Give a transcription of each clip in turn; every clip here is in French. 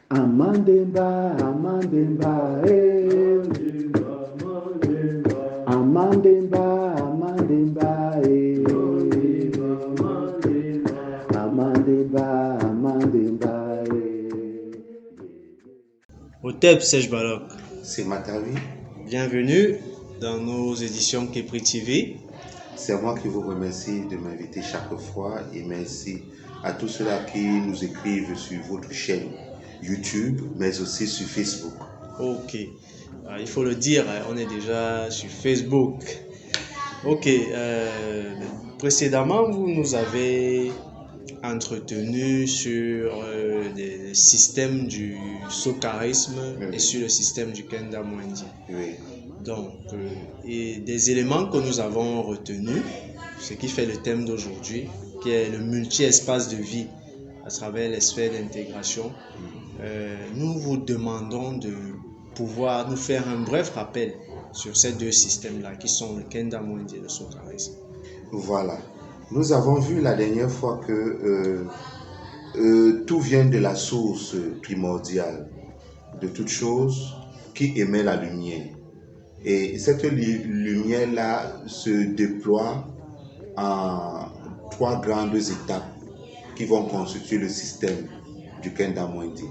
Amandemba, Amandemba, eh. Amandemba, Amandemba, eh. Amandemba, Amandemba, eh. Otep Sej Balok, C'est Matawi. bienvenue dans nos éditions Kepri TV. C'est moi qui vous remercie de m'inviter chaque fois et merci à tous ceux-là qui nous écrivent sur votre chaîne YouTube, mais aussi sur Facebook. Ok, il faut le dire, on est déjà sur Facebook. Ok, précédemment, vous nous avez entretenu sur les systèmes du socarisme et sur le système du Kenda Mwindi. Oui. Donc, et des éléments que nous avons retenus, ce qui fait le thème d'aujourd'hui, qui est le multi-espace de vie à travers les sphères d'intégration, nous vous demandons de pouvoir nous faire un bref rappel sur ces deux systèmes-là, qui sont le Kenda Mwindi et le socarisme. Voilà. Nous avons vu la dernière fois que tout vient de la source primordiale de toute chose qui émet la lumière. Et cette lumière-là se déploie en trois grandes étapes qui vont constituer le système du Kenda Mwindi.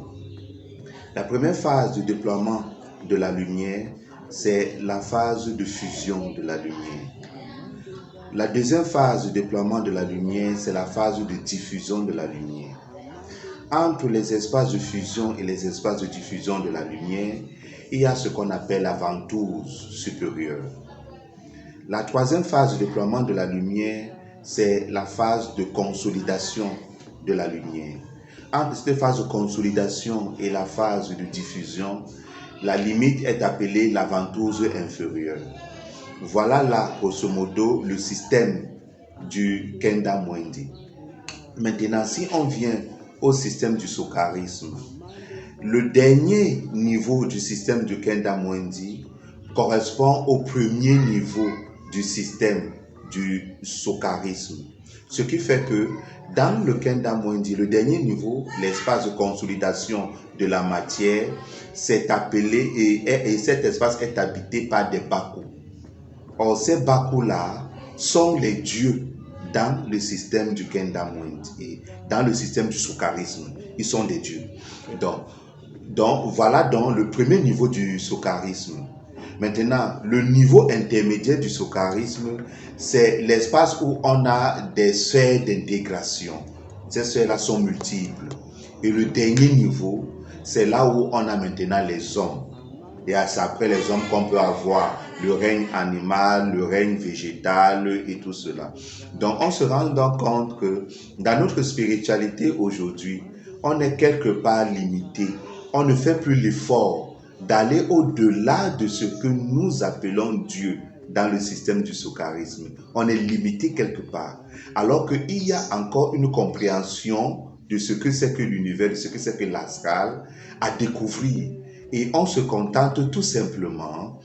La première phase de déploiement de la lumière, c'est la phase de fusion de la lumière. La deuxième phase de déploiement de la lumière, c'est la phase de diffusion de la lumière. Entre les espaces de fusion et les espaces de diffusion de la lumière, il y a ce qu'on appelle la ventouse supérieure. La troisième phase de déploiement de la lumière, c'est la phase de consolidation de la lumière. Entre cette phase de consolidation et la phase de diffusion, la limite est appelée la ventouse inférieure. Voilà là, grosso modo, le système du Kenda Mwindi. Maintenant, si on vient au système du socarisme, le dernier niveau du système du Kenda Mwindi correspond au premier niveau du système du socarisme. Ce qui fait que dans le Kenda Mwindi, le dernier niveau, l'espace de consolidation de la matière, c'est appelé et cet espace est habité par des Baku. Or, ces Baku-là sont les dieux dans le système du Kenda Mwindi et dans le système du socarisme. Ils sont des dieux. Donc voilà donc le premier niveau du socarisme. Maintenant, le niveau intermédiaire du socarisme, c'est l'espace où on a des sphères d'intégration. Ces sphères-là sont multiples. Et le dernier niveau, c'est là où on a maintenant les hommes. Et c'est après les hommes qu'on peut avoir le règne animal, le règne végétal et tout cela. Donc on se rend donc compte que dans notre spiritualité aujourd'hui, on est quelque part limité. On ne fait plus l'effort d'aller au-delà de ce que nous appelons Dieu dans le système du socarisme. On est limité quelque part. Alors qu'il y a encore une compréhension de ce que c'est que l'univers, de ce que c'est que l'astral à découvrir. Et on se contente tout simplement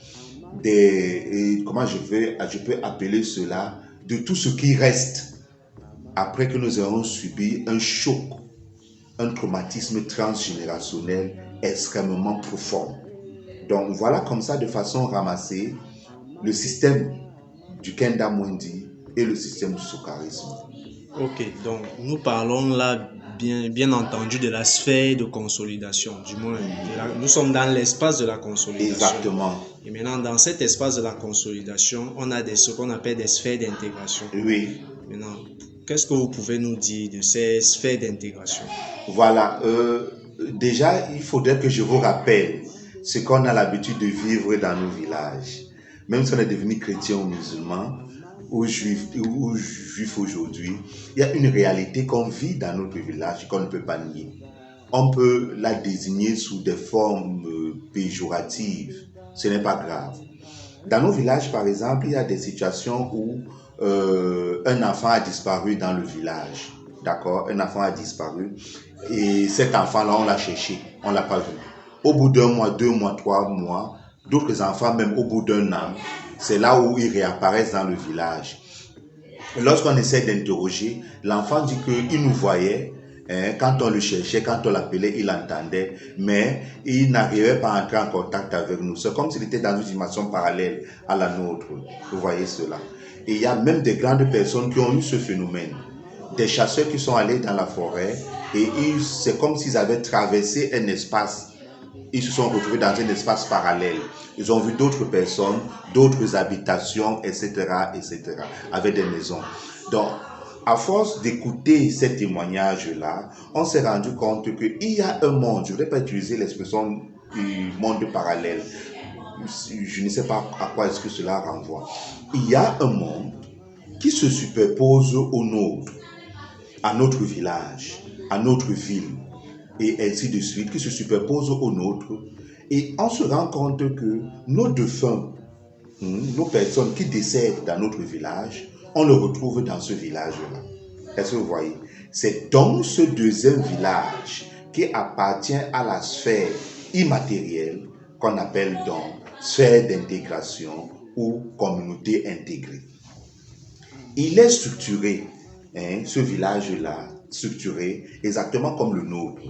comment je peux appeler cela, de tout ce qui reste après que nous ayons subi un choc, un traumatisme transgénérationnel extrêmement profond. Donc voilà comme ça de façon ramassée le système du Kenda Mwindi et le système du socarisme. Ok, donc nous parlons là bien entendu de la sphère de consolidation, du moins nous sommes dans l'espace de la consolidation. Exactement. Et maintenant dans cet espace de la consolidation, on a ce qu'on appelle des sphères d'intégration. Oui. Maintenant, qu'est-ce que vous pouvez nous dire de ces sphères d'intégration? Voilà, déjà il faudrait que je vous rappelle ce qu'on a l'habitude de vivre dans nos villages. Même si on est devenu chrétien ou musulman, ou juif aujourd'hui, il y a une réalité qu'on vit dans notre village qu'on ne peut pas nier. On peut la désigner sous des formes péjoratives, ce n'est pas grave. Dans nos villages, par exemple, il y a des situations où un enfant a disparu dans le village. D'accord? Un enfant a disparu et cet enfant-là, on l'a cherché, on ne l'a pas vu. Au bout d'1 mois, 2 mois, 3 mois, d'autres enfants, même au bout d'1 an, c'est là où ils réapparaissent dans le village. Lorsqu'on essaie d'interroger, l'enfant dit qu'il nous voyait, Quand on le cherchait, quand on l'appelait, il entendait, mais il n'arrivait pas à entrer en contact avec nous. C'est comme s'il était dans une dimension parallèle à la nôtre. Vous voyez cela. Et il y a même des grandes personnes qui ont eu ce phénomène. Des chasseurs qui sont allés dans la forêt et c'est comme s'ils avaient traversé un espace. Ils se sont retrouvés dans un espace parallèle. Ils ont vu d'autres personnes, d'autres habitations, etc., avec des maisons. Donc, à force d'écouter ces témoignages-là, on s'est rendu compte qu'il y a un monde, je ne voudrais pas utiliser l'expression monde parallèle, je ne sais pas à quoi est-ce que cela renvoie. Il y a un monde qui se superpose au nôtre, à notre village, à notre ville, et ainsi de suite, qui se superpose au nôtre, et on se rend compte que nos défunts, nos personnes qui décèdent dans notre village, on le retrouve dans ce village-là. Est-ce que vous voyez? C'est dans ce deuxième village qui appartient à la sphère immatérielle qu'on appelle donc sphère d'intégration ou communauté intégrée. Il est structuré, ce village-là, structuré exactement comme le nôtre.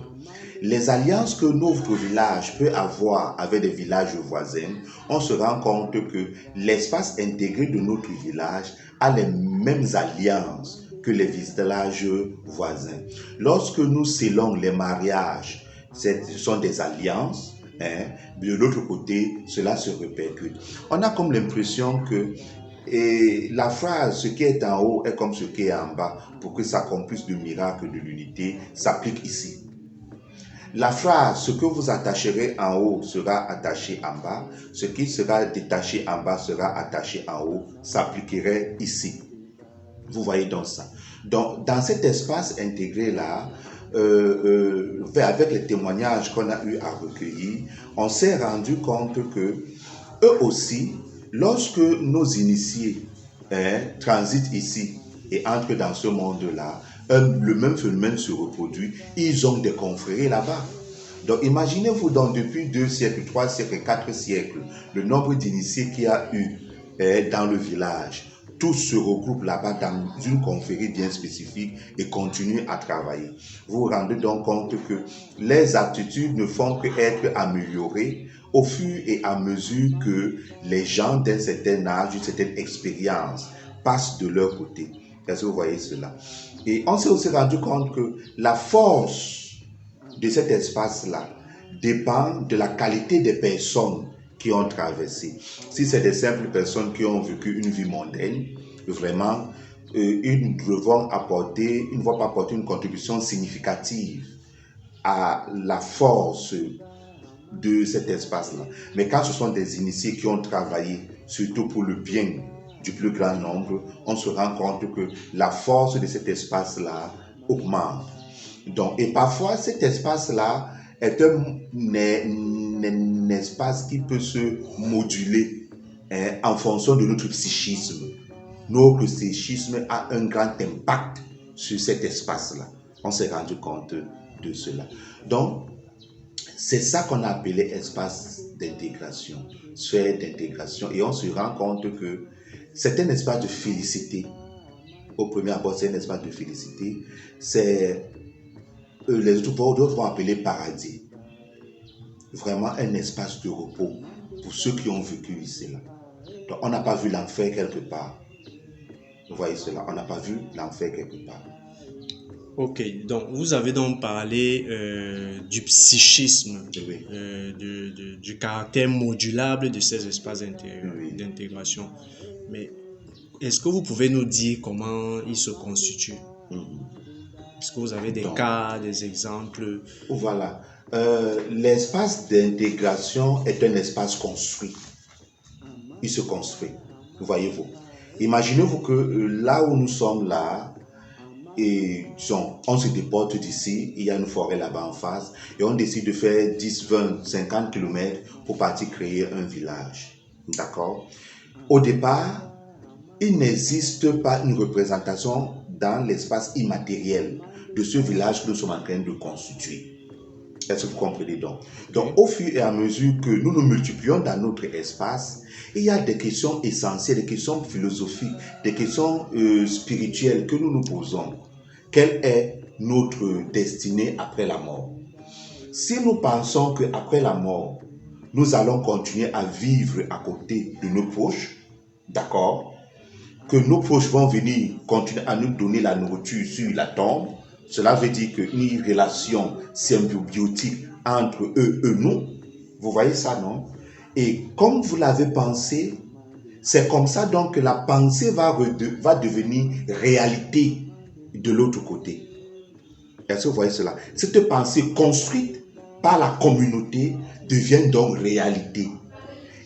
Les alliances que notre village peut avoir avec des villages voisins, on se rend compte que l'espace intégré de notre village a les mêmes alliances que les villages voisins. Lorsque nous scellons les mariages, ce sont des alliances, de l'autre côté, cela se répercute. On a comme l'impression que la phrase « ce qui est en haut est comme ce qui est en bas » pour que s'accomplisse le miracle de l'unité s'applique ici. La phrase « ce que vous attacherez en haut sera attaché en bas, ce qui sera détaché en bas sera attaché en haut » s'appliquerait ici. Vous voyez donc ça. Donc, dans cet espace intégré-là, avec les témoignages qu'on a eu à recueillir, on s'est rendu compte que eux aussi, lorsque nos initiés transitent ici et entrent dans ce monde-là, le même phénomène se reproduit. Ils ont des confrères là-bas. Donc imaginez-vous donc depuis 2 siècles, 3 siècles, 4 siècles, le nombre d'initiés qu'il y a eu dans le village. Tous se regroupent là-bas dans une confrérie bien spécifique et continuent à travailler. Vous vous rendez donc compte que les aptitudes ne font qu'être améliorées au fur et à mesure que les gens d'un certain âge, d'une certaine expérience passent de leur côté. Est-ce que vous voyez cela? Et on s'est aussi rendu compte que la force de cet espace-là dépend de la qualité des personnes qui ont traversé. Si c'est des simples personnes qui ont vécu une vie mondaine, vraiment, ils ne vont pas apporter une contribution significative à la force de cet espace-là. Mais quand ce sont des initiés qui ont travaillé, surtout pour le bien du plus grand nombre, on se rend compte que la force de cet espace-là augmente. Donc, et parfois, cet espace-là est un espace qui peut se moduler en fonction de notre psychisme. Notre psychisme a un grand impact sur cet espace-là. On s'est rendu compte de cela. Donc, c'est ça qu'on a appelé espace d'intégration, sphère d'intégration. Et on se rend compte que c'est un espace de félicité. Au premier abord, c'est un espace de félicité. C'est les autres vont appeler paradis. Vraiment un espace de repos pour ceux qui ont vécu ici. Là. Donc, on n'a pas vu l'enfer quelque part. Vous voyez cela, on n'a pas vu l'enfer quelque part. Ok, donc vous avez donc parlé du psychisme, Oui. Du caractère modulable de ces espaces Oui. d'intégration. Mais est-ce que vous pouvez nous dire comment ils se constituent? Est-ce que vous avez des cas, des exemples? Voilà. L'espace d'intégration est un espace construit. Il se construit. Voyez-vous. Imaginez-vous que là où nous sommes là, et disons, on se déporte d'ici, il y a une forêt là-bas en face, et on décide de faire 10, 20, 50 km pour partir créer un village. D'accord? Au départ, il n'existe pas une représentation dans l'espace immatériel de ce village que nous sommes en train de constituer. Est-ce que vous comprenez donc? Donc, au fur et à mesure que nous nous multiplions dans notre espace, il y a des questions essentielles, des questions philosophiques, des questions spirituelles que nous nous posons. Quelle est notre destinée après la mort. Si nous pensons qu'après la mort, nous allons continuer à vivre à côté de nos proches, d'accord, que nos proches vont venir continuer à nous donner la nourriture sur la tombe, cela veut dire qu'une relation symbiotique entre eux et nous, vous voyez ça, non? Et comme vous l'avez pensé, c'est comme ça donc que la pensée va devenir réalité de l'autre côté. Est-ce que vous voyez cela? Cette pensée construite par la communauté devient donc réalité.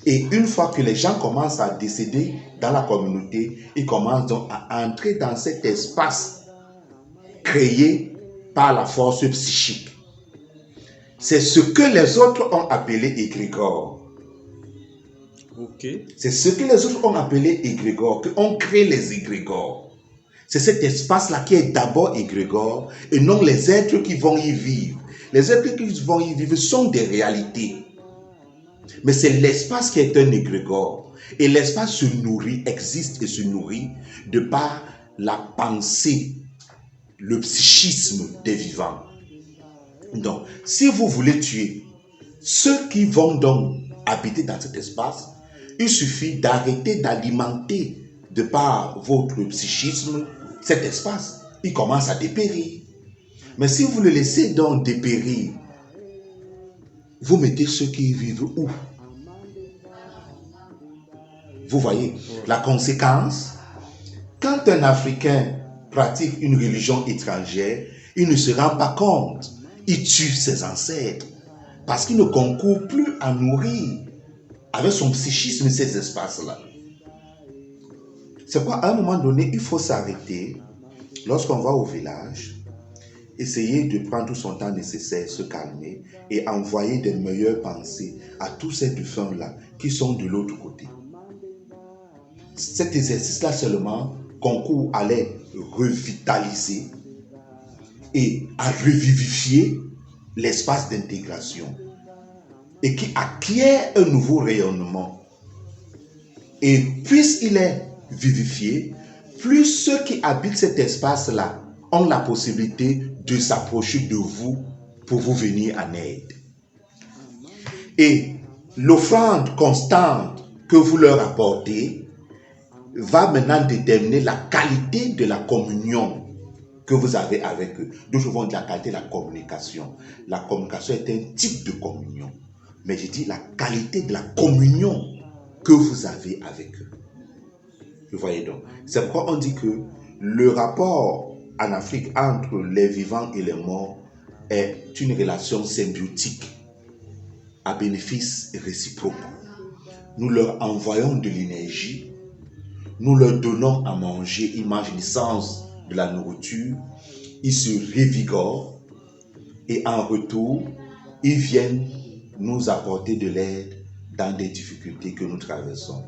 Et une fois que les gens commencent à décéder dans la communauté, ils commencent donc à entrer dans cet espace créé par la force psychique. C'est ce que les autres ont appelé égrégore. Ok. C'est ce que les autres ont appelé égrégore, qu'on crée les égrégores. C'est cet espace-là qui est d'abord égrégore et non les êtres qui vont y vivre. Les êtres qui vont y vivre sont des réalités. Mais c'est l'espace qui est un égrégore. Et l'espace se nourrit, existe et se nourrit de par la pensée, le psychisme des vivants. Donc, si vous voulez tuer ceux qui vont donc habiter dans cet espace, il suffit d'arrêter d'alimenter de par votre psychisme cet espace. Il commence à dépérir. Mais si vous le laissez donc dépérir, vous mettez ceux qui y vivent où? Vous voyez la conséquence? Quand un Africain pratique une religion étrangère, il ne se rend pas compte. Il tue ses ancêtres parce qu'il ne concourt plus à nourrir avec son psychisme ces espaces-là. C'est pourquoi à un moment donné, il faut s'arrêter lorsqu'on va au village, essayer de prendre tout son temps nécessaire, se calmer et envoyer des meilleures pensées à tous ces défunts-là qui sont de l'autre côté. Cet exercice-là seulement concourt à les revitaliser et à revivifier l'espace d'intégration et qui acquiert un nouveau rayonnement. Et puisqu'il est vivifié, plus ceux qui habitent cet espace-là ont la possibilité de s'approcher de vous pour vous venir en aide. Et l'offrande constante que vous leur apportez va maintenant déterminer la qualité de la communion que vous avez avec eux. D'autres vont dire la qualité de la communication. La communication est un type de communion. Mais je dis la qualité de la communion que vous avez avec eux. Vous voyez donc. C'est pourquoi on dit que le rapport en Afrique entre les vivants et les morts est une relation symbiotique à bénéfice réciproque. Nous leur envoyons de l'énergie, nous leur donnons à manger, ils mangent l'essence de la nourriture, ils se revigorent et en retour, ils viennent nous apporter de l'aide dans des difficultés que nous traversons.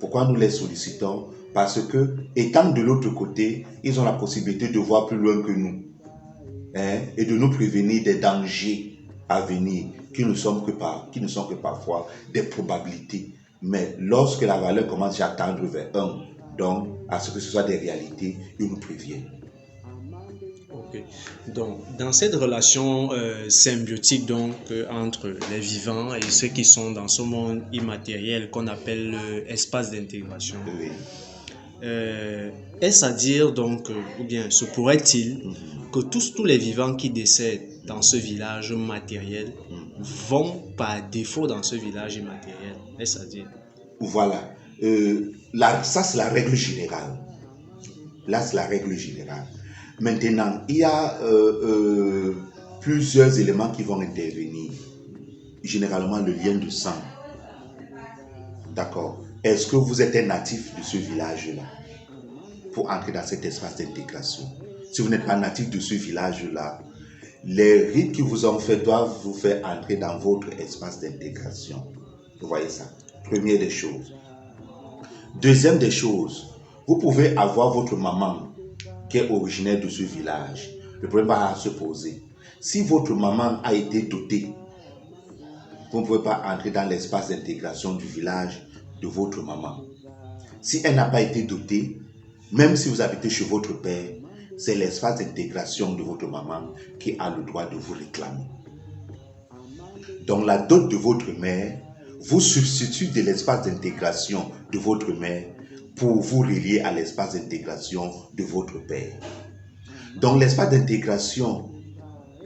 Pourquoi nous les sollicitons? Parce que, étant de l'autre côté, ils ont la possibilité de voir plus loin que nous, et de nous prévenir des dangers à venir qui ne sont que parfois des probabilités. Mais lorsque la valeur commence à tendre vers 1, donc à ce que ce soit des réalités, ils nous préviennent. Ok. Donc, dans cette relation symbiotique donc, entre les vivants et ceux qui sont dans ce monde immatériel qu'on appelle l'espace d'intégration, Oui. est-ce à dire donc, ou bien se pourrait-il que tous les vivants qui décèdent dans ce village matériel vont par défaut dans ce village immatériel? Est-ce à dire? Voilà. Ça, c'est la règle générale. Là, c'est la règle générale. Maintenant, il y a plusieurs éléments qui vont intervenir. Généralement, le lien de sang. D'accord. Est-ce que vous êtes un natif de ce village-là pour entrer dans cet espace d'intégration? Si vous n'êtes pas natif de ce village-là, les rites qui vous ont fait doivent vous faire entrer dans votre espace d'intégration. Vous voyez ça? Première des choses. Deuxième des choses, vous pouvez avoir votre maman qui est originaire de ce village. Le problème va se poser. Si votre maman a été dotée, vous ne pouvez pas entrer dans l'espace d'intégration du village de votre maman. Si elle n'a pas été dotée, même si vous habitez chez votre père, c'est l'espace d'intégration de votre maman qui a le droit de vous réclamer. Donc la dot de votre mère vous substitue de l'espace d'intégration de votre mère pour vous relier à l'espace d'intégration de votre père. Donc l'espace d'intégration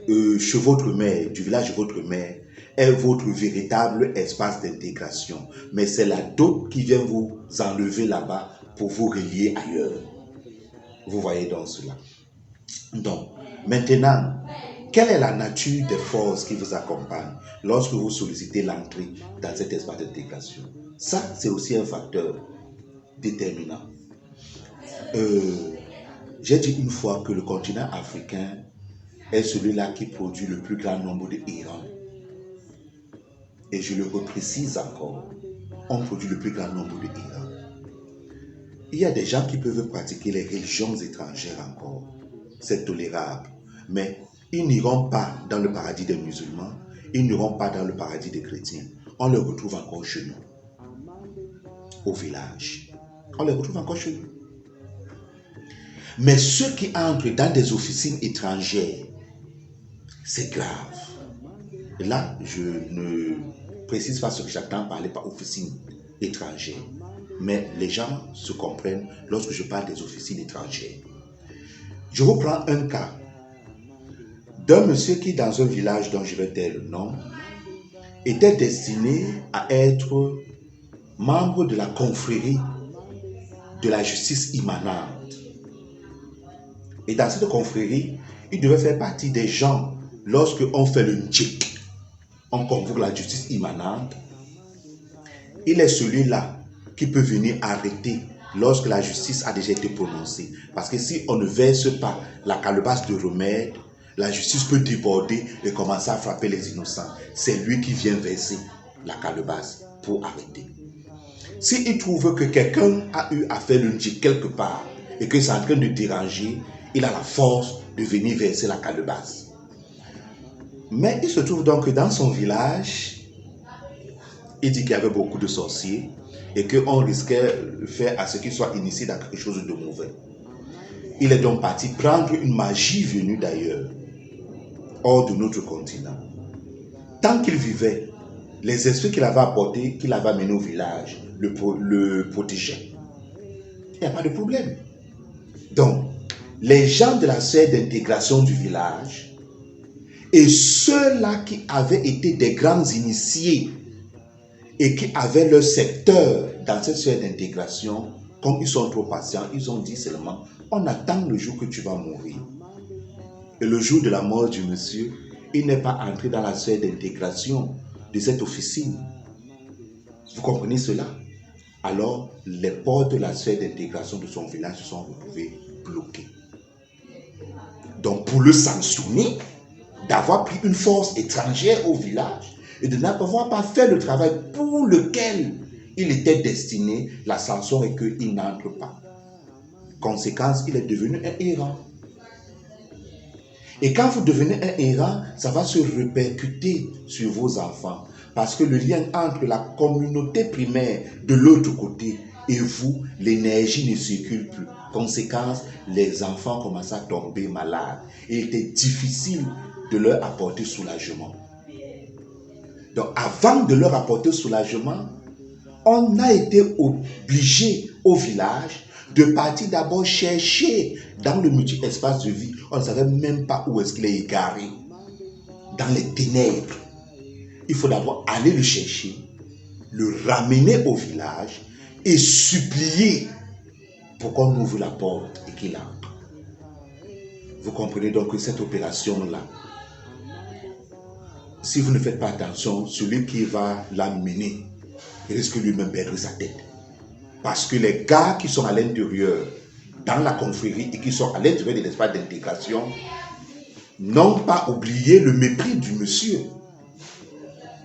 chez votre mère, du village de votre mère, est votre véritable espace d'intégration. Mais c'est la dot qui vient vous enlever là-bas pour vous relier ailleurs. Vous voyez donc cela. Donc, maintenant, quelle est la nature des forces qui vous accompagnent lorsque vous sollicitez l'entrée dans cet espace d'intégration? Ça, c'est aussi un facteur déterminant. J'ai dit une fois que le continent africain est celui-là qui produit le plus grand nombre de hérons. Et je le reprécise encore, on produit le plus grand nombre de hérons. Il y a des gens qui peuvent pratiquer les religions étrangères encore. C'est tolérable. Mais ils n'iront pas dans le paradis des musulmans, ils n'iront pas dans le paradis des chrétiens. On les retrouve encore chez nous, au village. On les retrouve encore chez nous. Mais ceux qui entrent dans des officines étrangères, c'est grave. Et là, je ne précise pas ce que j'entends parler par officine étrangère. Mais les gens se comprennent lorsque je parle des officines étrangères. Je reprends un cas d'un monsieur qui, dans un village dont je vais taire le nom, était destiné à être membre de la confrérie de la justice immanente. Et dans cette confrérie, il devait faire partie des gens, lorsque on fait le ndjik, on convoque la justice immanente, il est celui-là qui peut venir arrêter lorsque la justice a déjà été prononcée. Parce que si on ne verse pas la calebasse de remède, la justice peut déborder et commencer à frapper les innocents. C'est lui qui vient verser la calebasse pour arrêter. S'il trouve que quelqu'un a eu à faire le ndjik quelque part et que c'est en train de déranger, il a la force de venir verser la calebasse. Mais il se trouve donc que dans son village, il dit qu'il y avait beaucoup de sorciers et qu'on risquait de faire à ce qu'il soit initié dans quelque chose de mauvais. Il est donc parti prendre une magie venue d'ailleurs, hors de notre continent. Tant qu'il vivait, les esprits qu'il avait apportés, qu'il avait amenés au village, le protégeaient. Il n'y a pas de problème. Donc, les gens de la sphère d'intégration du village et ceux-là qui avaient été des grands initiés et qui avaient leur secteur dans cette sphère d'intégration, comme ils sont trop patients, ils ont dit seulement, on attend le jour que tu vas mourir. Et le jour de la mort du monsieur, il n'est pas entré dans la sphère d'intégration de cette officine. Vous comprenez cela? Alors, les portes de la sphère d'intégration de son village se sont retrouvées bloquées. Donc, pour le sanctionner, d'avoir pris une force étrangère au village et de n'avoir pas fait le travail pour lequel il était destiné, la sanction est qu'il n'entre pas. Conséquence, il est devenu un errant. Et quand vous devenez un errant, ça va se répercuter sur vos enfants. Parce que le lien entre la communauté primaire de l'autre côté et vous, l'énergie ne circule plus. Conséquence, les enfants commencent à tomber malades. Et il était difficile de leur apporter soulagement. Donc, avant de leur apporter soulagement, on a été obligé au village de partir d'abord chercher dans le multi-espace de vie. On ne savait même pas où est-ce qu'il est égaré. Dans les ténèbres. Il faut d'abord aller le chercher, le ramener au village et supplier pour qu'on ouvre la porte et qu'il entre. Vous comprenez donc que cette opération-là, si vous ne faites pas attention, celui qui va l'amener risque lui-même perdre sa tête. Parce que les gars qui sont à l'intérieur, dans la confrérie et qui sont à l'intérieur de l'espace d'intégration, n'ont pas oublié le mépris du monsieur.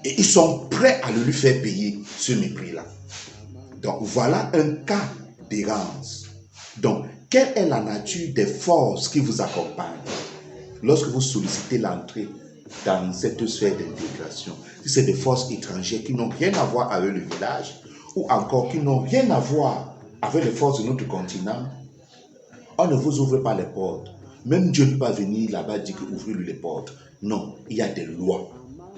Et ils sont prêts à le lui faire payer ce mépris-là. Donc voilà un cas d'errance. Donc, quelle est la nature des forces qui vous accompagnent lorsque vous sollicitez l'entrée dans cette sphère d'intégration? Si c'est des forces étrangères qui n'ont rien à voir avec le village, ou encore qui n'ont rien à voir avec les forces de notre continent, on ne vous ouvre pas les portes. Même Dieu ne peut pas venir là-bas dire qu'ouvrez-lui les portes. Non, il y a des lois.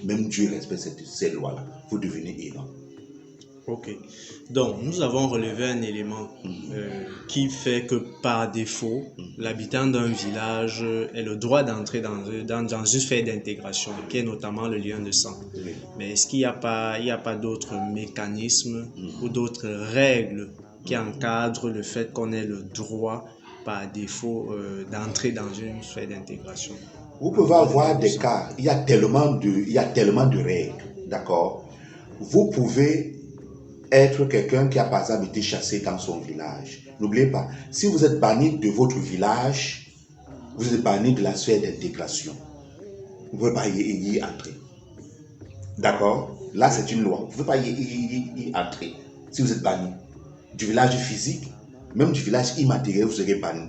Même Dieu respecte ces lois-là. Vous devenez errant. Ok. Donc, nous avons relevé un élément qui fait que par défaut, l'habitant d'un village a le droit d'entrer dans une sphère d'intégration, qui est notamment le lien de sang. Oui. Mais est-ce qu'il n'y a pas d'autres mécanismes ou d'autres règles qui encadrent le fait qu'on ait le droit par défaut d'entrer dans une sphère d'intégration? Vous pouvez avoir des cas, il y a tellement de règles, d'accord? Vous pouvez être quelqu'un qui a par exemple été chassé dans son village. N'oubliez pas, si vous êtes banni de votre village, vous êtes banni de la sphère d'intégration. Vous ne pouvez pas y entrer. D'accord? Là, c'est une loi. Vous ne pouvez pas y entrer si vous êtes banni. Du village physique, même du village immatériel, vous serez banni.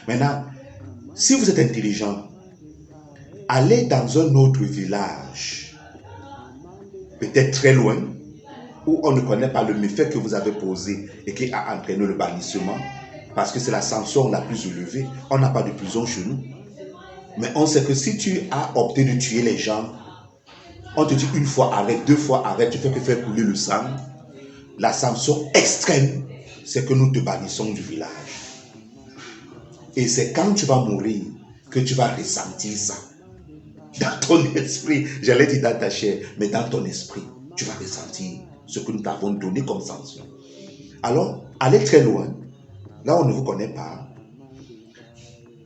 Maintenant, si vous êtes intelligent, allez dans un autre village, peut-être très loin, où on ne connaît pas le méfait que vous avez posé et qui a entraîné le bannissement, parce que c'est la sanction la plus élevée. On n'a pas de prison chez nous. Mais on sait que si tu as opté de tuer les gens, on te dit une fois arrête, 2 fois arrête, tu fais que faire couler le sang. La sanction extrême, c'est que nous te bannissons du village. Et c'est quand tu vas mourir que tu vas ressentir ça. Dans ton esprit, j'allais dire dans ta chair, mais dans ton esprit, tu vas ressentir ce que nous t'avons donné comme sanction. Alors, allez très loin, là où on ne vous connaît pas,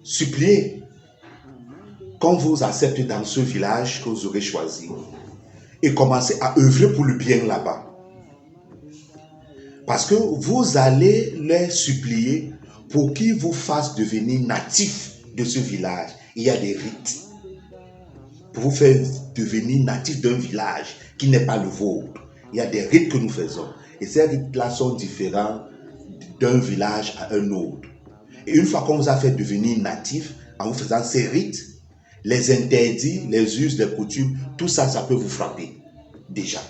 suppliez qu'on vous accepte dans ce village que vous aurez choisi et commencez à œuvrer pour le bien là-bas. Parce que vous allez les supplier pour qu'ils vous fassent devenir natifs de ce village. Il y a des rites pour vous faire devenir natif d'un village qui n'est pas le vôtre. Il y a des rites que nous faisons. Et ces rites-là sont différents d'un village à un autre. Et une fois qu'on vous a fait devenir natif, en vous faisant ces rites, les interdits, les us, les coutumes, tout ça, ça peut vous frapper. Déjà.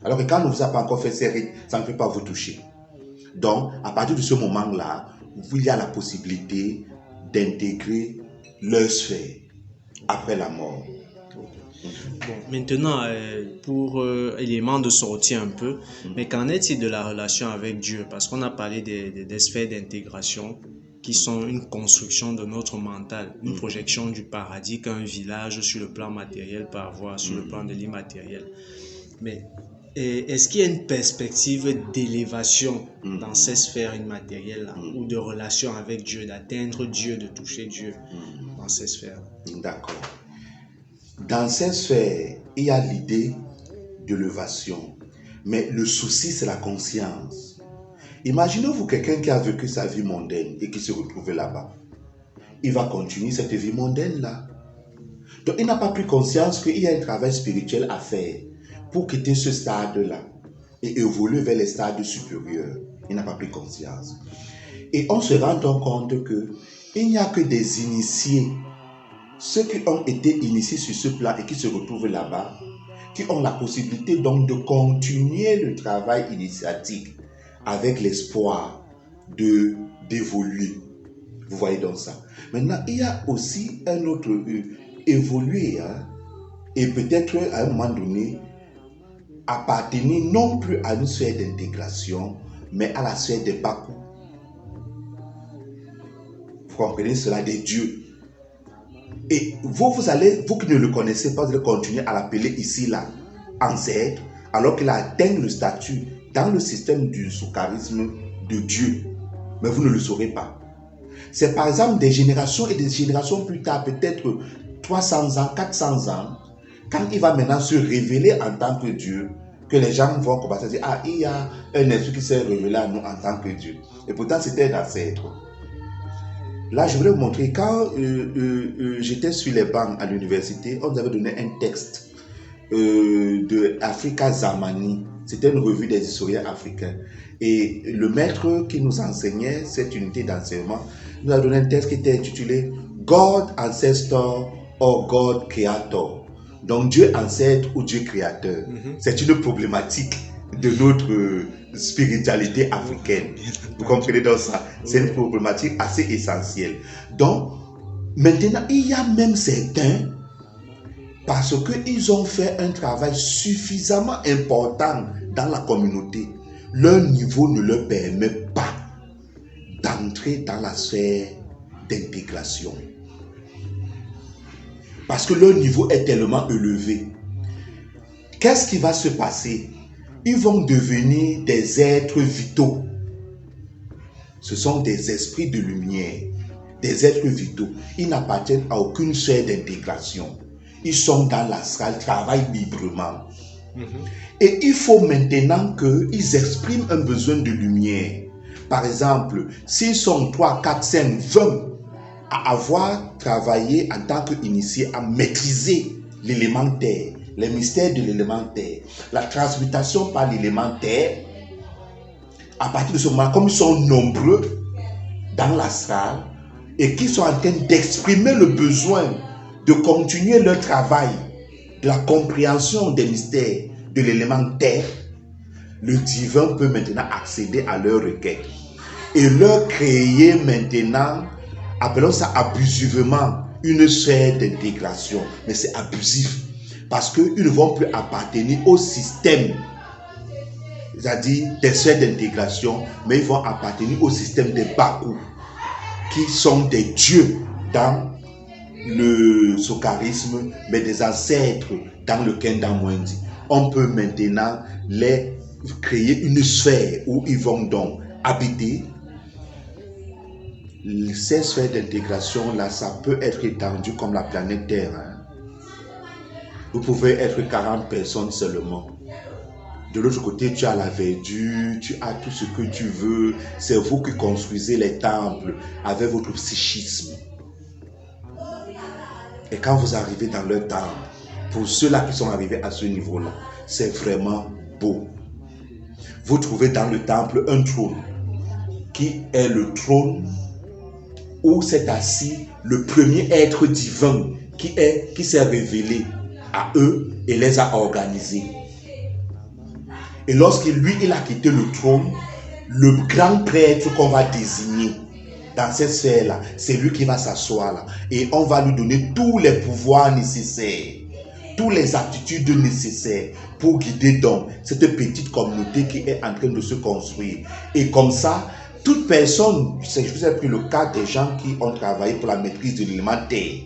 Alors que quand on ne vous a pas encore fait ces rites, ça ne peut pas vous toucher. Donc, à partir de ce moment-là, il y a la possibilité d'intégrer leur sphère après la mort. Bon, maintenant, pour élément de sortie un peu, mais qu'en est-il de la relation avec Dieu? Parce qu'on a parlé des sphères d'intégration qui sont une construction de notre mental, une projection du paradis qu'un village sur le plan matériel peut avoir, sur le plan de l'immatériel. Mais est-ce qu'il y a une perspective d'élévation dans ces sphères immatérielles-là, ou de relation avec Dieu, d'atteindre Dieu, de toucher Dieu dans ces sphères? D'accord. Dans ces sphères, il y a l'idée de l'élévation. Mais le souci, c'est la conscience. Imaginez-vous quelqu'un qui a vécu sa vie mondaine et qui se retrouve là-bas. Il va continuer cette vie mondaine-là. Donc, il n'a pas pris conscience qu'il y a un travail spirituel à faire pour quitter ce stade-là et évoluer vers les stades supérieurs. Il n'a pas pris conscience. Et on se rend donc compte qu'il n'y a que des initiés, ceux qui ont été initiés sur ce plan et qui se retrouvent là-bas, qui ont la possibilité donc de continuer le travail initiatique avec l'espoir d'évoluer. Vous voyez donc ça. Maintenant, il y a aussi un autre évoluer, et peut-être à un moment donné appartenir non plus à une sphère d'intégration, mais à la sphère des Bakou. Vous comprenez cela, des dieux. Et vous qui ne le connaissez pas, vous allez continuer à l'appeler ici, là, ancêtre, alors qu'il a atteint le statut dans le système du soukharisme de Dieu. Mais vous ne le saurez pas. C'est par exemple des générations et des générations plus tard, peut-être 300 ans, 400 ans, quand il va maintenant se révéler en tant que Dieu, que les gens vont commencer à dire, ah, il y a un esprit qui s'est révélé à nous en tant que Dieu. Et pourtant, c'était un ancêtre. Là, je voudrais vous montrer, quand j'étais sur les bancs à l'université, on nous avait donné un texte de Africa Zamani. C'était une revue des historiens africains. Et le maître qui nous enseignait cette unité d'enseignement nous a donné un texte qui était intitulé God Ancestor or God Creator. Donc Dieu ancêtre ou Dieu créateur. C'est une problématique de notre spiritualité africaine. Vous comprenez donc ça? C'est une problématique assez essentielle. Donc, maintenant, il y a même certains, parce qu'ils ont fait un travail suffisamment important dans la communauté, leur niveau ne leur permet pas d'entrer dans la sphère d'intégration. Parce que leur niveau est tellement élevé. Qu'est-ce qui va se passer? Ils vont devenir des êtres vitaux. Ce sont des esprits de lumière, des êtres vitaux. Ils n'appartiennent à aucune sphère d'intégration. Ils sont dans l'astral, travaillent librement. Et il faut maintenant qu'ils expriment un besoin de lumière. Par exemple, s'ils sont 3, 4, 5, 20 à avoir travaillé en tant qu'initiés à maîtriser l'élémentaire, les mystères de l'élémentaire, la transmutation par l'élémentaire, à partir de ce moment, comme ils sont nombreux dans l'astral et qu'ils sont en train d'exprimer le besoin de continuer leur travail de la compréhension des mystères de l'élémentaire, le divin peut maintenant accéder à leur requête et leur créer maintenant, appelons ça abusivement, une sphère d'intégration. Mais c'est abusif parce qu'ils ne vont plus appartenir au système, c'est-à-dire des sphères d'intégration, mais ils vont appartenir au système des Baku, qui sont des dieux dans le sokharisme, mais des ancêtres dans le Kendamwendi. On peut maintenant les créer une sphère où ils vont donc habiter. Ces sphères d'intégration-là, ça peut être étendu comme la planète Terre. Vous pouvez être 40 personnes seulement. De l'autre côté, tu as la verdure, tu as tout ce que tu veux. C'est vous qui construisez les temples avec votre psychisme. Et quand vous arrivez dans leur temple, pour ceux-là qui sont arrivés à ce niveau-là, c'est vraiment beau. Vous trouvez dans le temple un trône qui est le trône où s'est assis le premier être divin qui s'est révélé à eux et les a organisés. Et il a quitté le trône, le grand prêtre qu'on va désigner dans cette sphère-là, c'est lui qui va s'asseoir là. Et on va lui donner tous les pouvoirs nécessaires, toutes les aptitudes nécessaires pour guider donc cette petite communauté qui est en train de se construire. Et comme ça, toute personne, je vous ai pris le cas des gens qui ont travaillé pour la maîtrise de l'élémentaire,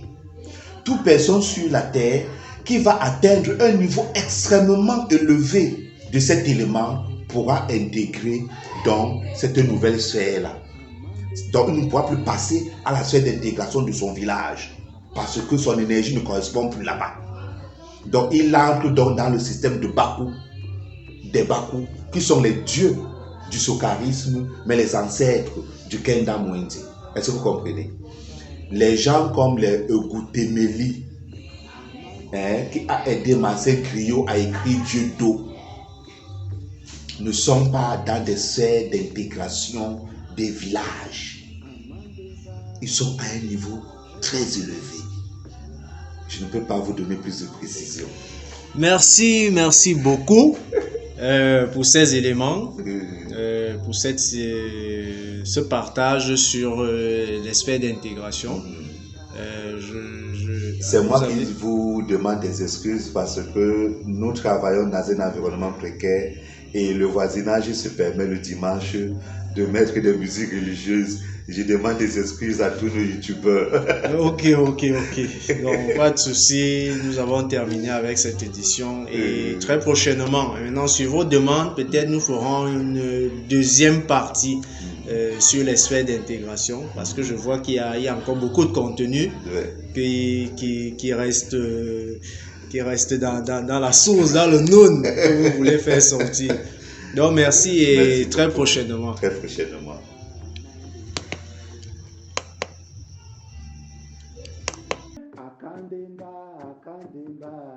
toute personne sur la terre qui va atteindre un niveau extrêmement élevé de cet élément pourra intégrer dans cette nouvelle sphère-là. Donc, il ne pourra plus passer à la sphère d'intégration de son village parce que son énergie ne correspond plus là-bas. Donc, il entre donc dans le système de Baku, des Baku, qui sont les dieux du sokharisme, mais les ancêtres du Kendamwendi. Est-ce que vous comprenez? Les gens comme les Egutemeli, qui a aidé Marcel Griot à écrire Dieu d'eau, ne sont pas dans des sphères d'intégration des villages. Ils sont à un niveau très élevé. Je ne peux pas vous donner plus de précision. Merci beaucoup pour ces éléments, pour ce partage sur les sphères d'intégration. C'est moi qui vous demande des excuses parce que nous travaillons dans un environnement précaire et le voisinage se permet le dimanche de mettre des musiques religieuses. Je demande des excuses à tous nos youtubeurs. Ok. Donc, pas de souci. Nous avons terminé avec cette édition et très prochainement, maintenant, sur vos demandes, peut-être nous ferons une deuxième partie sur les sphères d'intégration parce que je vois qu'il y a encore beaucoup de contenu qui reste dans la sauce, dans le noun que vous voulez faire sortir. Donc, merci et merci très beaucoup. prochainement. Très prochainement. Akandemba, akandemba.